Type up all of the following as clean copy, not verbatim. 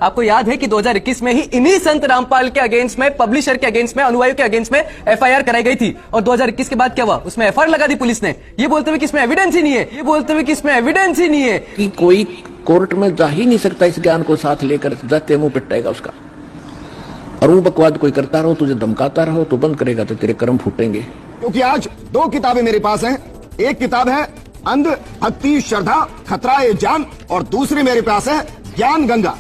आपको याद है कि 2021 में ही इन्हीं संत रामपाल के अगेंस्ट में, पब्लिशर के अगेंस्ट में, अनुयायियों के अगेंस्ट में एफआईआर कराई गई थी। और 2021 के बाद क्या हुआ, उसमें एफआईआर लगा दी पुलिस ने, ये बोलते हुए कि इसमें एविडेंस ही नहीं है, ये बोलते हुए कि इसमें एविडेंस ही नहीं है। कि कोई कोर्ट में जा ही नहीं सकता इस ज्ञान को साथ लेकर, जाते मुंह पिटाएगा उसका। और वो बकवाद कोई करता रहो, तुझे धमकाता रहो तो बंद करेगा तो तेरे कर्म फूटेंगे। क्योंकि आज दो किताबें मेरे पास हैं। एक किताब है अंध भक्ति श्रद्धा खतरा ए जान, और दूसरी मेरे पास है ज्ञान गंगा।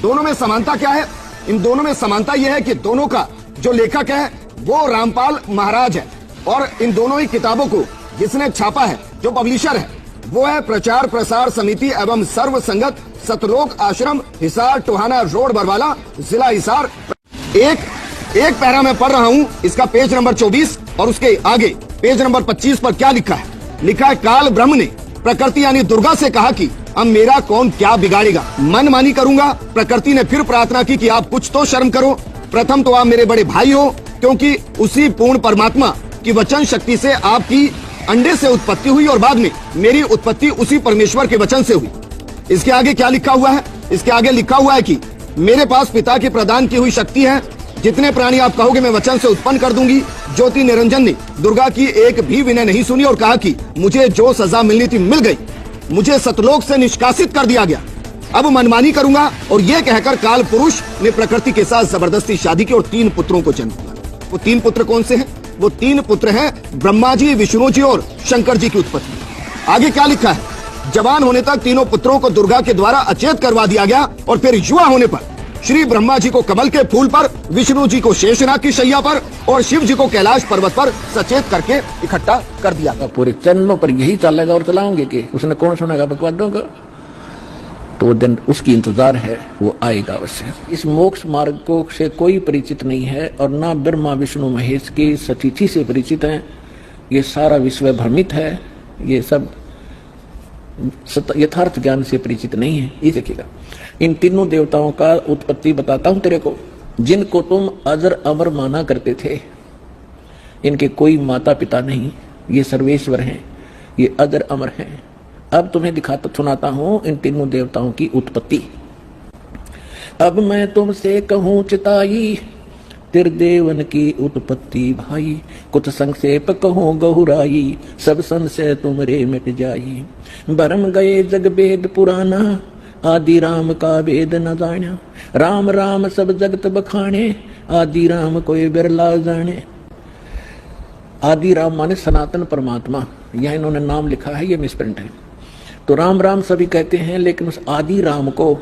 दोनों में समानता क्या है? इन दोनों में समानता यह है कि दोनों का जो लेखक है वो रामपाल महाराज है, और इन दोनों ही किताबों को जिसने छापा है, जो पब्लिशर है, वो है प्रचार प्रसार समिति एवं सर्व संगत सतलोक आश्रम, हिसार टोहाना रोड बरवाला, जिला हिसार। एक पैरा मैं पढ़ रहा हूं, इसका पेज नंबर 24 और उसके आगे पेज नंबर 25 पर क्या लिखा है? लिखा है, काल ब्रह्म ने प्रकृति यानी दुर्गा से कहा कि अब मेरा कौन क्या बिगाड़ेगा, मन मानी करूंगा। प्रकृति ने फिर प्रार्थना की कि आप कुछ तो शर्म करो, प्रथम तो आप मेरे बड़े भाई हो, क्योंकि उसी पूर्ण परमात्मा की वचन शक्ति से आपकी अंडे से उत्पत्ति हुई और बाद में मेरी उत्पत्ति उसी परमेश्वर के वचन से हुई। इसके आगे क्या लिखा हुआ है? इसके आगे लिखा हुआ है कि मेरे पास पिता की प्रदान की हुई शक्ति है, जितने प्राणी आप कहोगे मैं वचन से उत्पन्न कर दूंगी। ज्योति निरंजन ने दुर्गा की एक भी विनय नहीं सुनी और कहा कि मुझे जो सजा मिलनी थी मिल गई, मुझे सतलोक से निष्कासित कर दिया गया, अब मनमानी करूंगा। और ये कहकर काल पुरुष ने प्रकृति के साथ जबरदस्ती शादी की और 3 पुत्रों को जन्म दिया। वो 3 पुत्र कौन से हैं? वो 3 पुत्र हैं ब्रह्मा जी, विष्णु जी और शंकर जी की उत्पत्ति। आगे क्या लिखा है? जवान होने तक तीनों पुत्रों को दुर्गा के द्वारा अचेत करवा दिया गया, और फिर युवा होने पर श्री ब्रह्मा जी को कमल के फूल पर, विष्णु जी को शेषनाग की शैया पर और शिव जी को कैलाश पर्वत पर सचेत करके इकट्ठा कर दिया। पूरे चरणों पर यही चलेगा और चलाओगे कि उसने कौन सुनेगा बकवादों का? तो दिन उसकी इंतजार है, वो आएगा अवश्य। इस मोक्ष मार्ग को से कोई परिचित नहीं है, और ना ब्रह्मा विष्णु महेश की सतिथि से परिचित है। ये सारा विश्व भ्रमित है, ये सब यथार्थ ज्ञान से परिचित नहीं है। ये देखिएगा, इन तीनों देवताओं का उत्पत्ति बताता हूं तेरे को, जिनको तुम अजर अमर माना करते थे। इनके कोई माता पिता नहीं, ये सर्वेश्वर हैं, ये अजर अमर हैं। अब तुम्हें दिखाता सुनाता हूं इन तीनों देवताओं की उत्पत्ति। अब मैं तुमसे कहूं चिताई, त्रिदेवन की उत्पत्ति भाई, कुछ संक्षेप कहो गहुराई, सब संशय तुमरे मिट जाई। भरम गए जग वेद पुराना, आदि राम का वेद न जाना। राम राम सब जगत बखाने, आदि राम कोई बिरला जाने। आदि राम माने सनातन परमात्मा, यह इन्होंने नाम लिखा है, ये मिसप्रिंट है। तो राम राम सभी कहते हैं, लेकिन उस आदि राम को,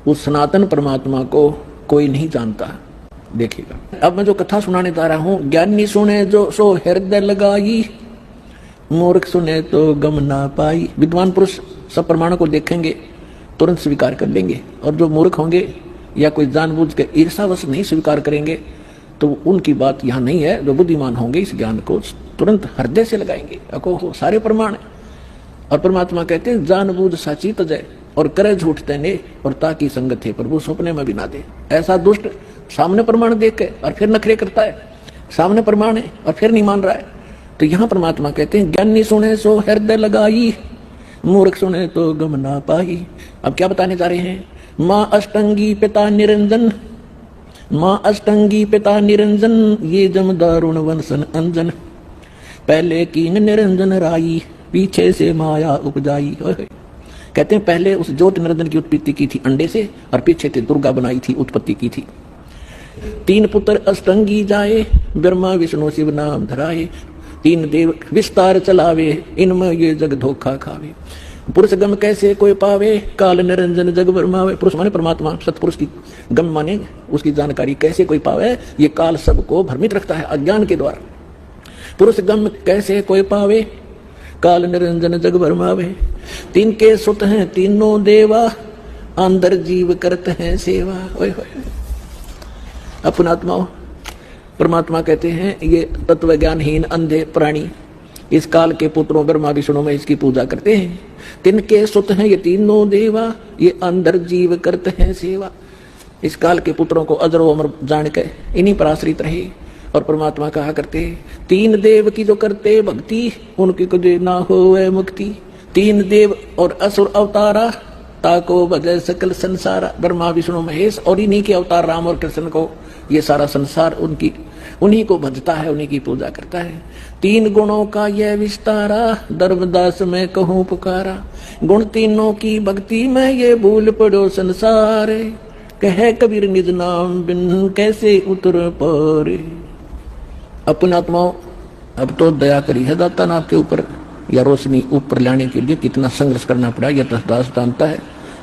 उस सनातन परमात्मा को कोई नहीं जानता। देखिएगा, अब मैं जो कथा सुनाने जा रहा हूं, ज्ञानी सुने जो सो हृदय लगाई, मूर्ख सुने तो गम ना पाई। विद्वान पुरुष सब प्रमाणों को देखेंगे, तुरंत स्वीकार कर लेंगे, और जो मूर्ख होंगे या कोई जानबूझ के ईर्षावश नहीं स्वीकार करेंगे, तो उनकी बात यहाँ नहीं है। जो बुद्धिमान होंगे इस ज्ञान को तुरंत हृदय से लगाएंगे। अको सारे प्रमाण है। और परमात्मा कहते हैं, जानबूझ साची तजय और करे झूठ तेने, और ताकि संगत है प्रभु सपने में भी ना दे। ऐसा दुष्ट सामने प्रमाण देख के और फिर नखरे करता है, सामने प्रमाण है और फिर नहीं मान रहा है। तो यहाँ परमात्मा कहते हैं, ज्ञानी सुने सो हृदय लगाई, मूर्ख सुने तो गम ना पाई। अब क्या बताने जा रहे हैं? माँ अष्टंगी पिता निरंजन, माँ अष्टंगी पिता निरंजन, ये जम दारुण वंशन अंजन। पहले कीन निरंजन राई, पीछे से माया उपजाई। कहते हैं पहले उस ज्योति निरंजन की उत्पत्ति की थी अंडे से, और पीछे से दुर्गा बनाई थी, उत्पत्ति की थी। 3 पुत्र अष्टंगी जाए, ब्रह्मा विष्णु शिव नाम धराए। 3 देव विस्तार चलावे, इनमें ये जग धोखा खावे। पुरुष गम कैसे कोई पावे, काल निरंजन जग भरमावे। पुरुष माने परमात्मा, सतपुरुष की गम माने उसकी जानकारी कैसे कोई पावे, ये काल सबको भ्रमित रखता है अज्ञान के द्वारा। पुरुष गम कैसे कोई पावे, काल निरंजन जग भरमावे। 3 के सुत हैं तीनों देवा, अंदर जीव करते हैं सेवा। ओए होए, अपनात्मा परमात्मा कहते हैं, ये तत्व ज्ञानहीन अंधे प्राणी इस काल के पुत्रों ब्रह्मा विष्णु में इसकी पूजा करते हैं। 3 के सुत हैं ये तीनों देवा, ये अंदर जीव करते हैं सेवा। इस काल के पुत्रों को अजरो अमर जान के इन्हीं पर आश्रित रहे। और परमात्मा कहा करते, 3 देव की जो करते भक्ति, उनकी कदे ना होए मुक्ति। 3 देव और असुर अवतारा, ताको भजे सकल संसार, ब्रह्मा विष्णु महेश, और इन्हीं के अवतार राम और कृष्ण को ये सारा संसार उन्हीं को भजता है, उन्हीं की पूजा करता है। तीन गुणों का यह विस्तारा, धर्मदास में कहूँ पुकारा, गुण तीनों की भक्ति में ये भूल पड़ो संसार, कहे कबीर निज नाम बिन कैसे उतर पारे। अपने आत्माओं, अब तो दया करी है दाता ने आपके ऊपर, या रोशनी ऊपर लाने के लिए कितना संघर्ष करना पड़ा, यह दास जानता है,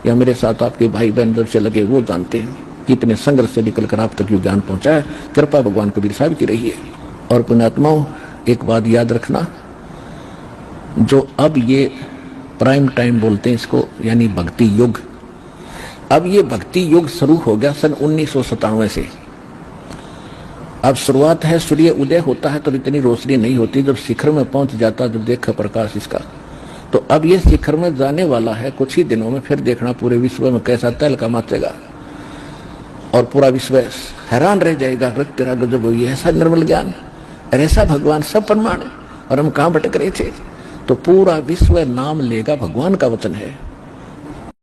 या मेरे साथ आपके भाई बहन जब से लगे वो जानते हैं कितने संघर्ष से निकलकर आप तक ये ज्ञान पहुंचा है। कृपा भगवान कबीर साहब की रही है। और पुण्यात्माओं, एक बात याद रखना, जो अब ये प्राइम टाइम बोलते हैं इसको, यानी भक्ति युग, अब ये भक्ति युग शुरू हो गया सन 1997 से। अब शुरुआत है, सूर्य उदय होता है तो इतनी रोशनी नहीं होती, जब शिखर में पहुंच जाता, जब देखा प्रकाश इसका, तो अब ये शिखर में जाने वाला है कुछ ही दिनों में। फिर देखना पूरे विश्व में कैसा तहलका मचेगा और पूरा विश्व हैरान रह जाएगा, तेरा गजब हुई, ऐसा निर्मल ज्ञान, ऐसा भगवान सब प्रमाण है, और हम कहाँ भटक रहे थे। तो पूरा विश्व नाम लेगा, भगवान का वचन है।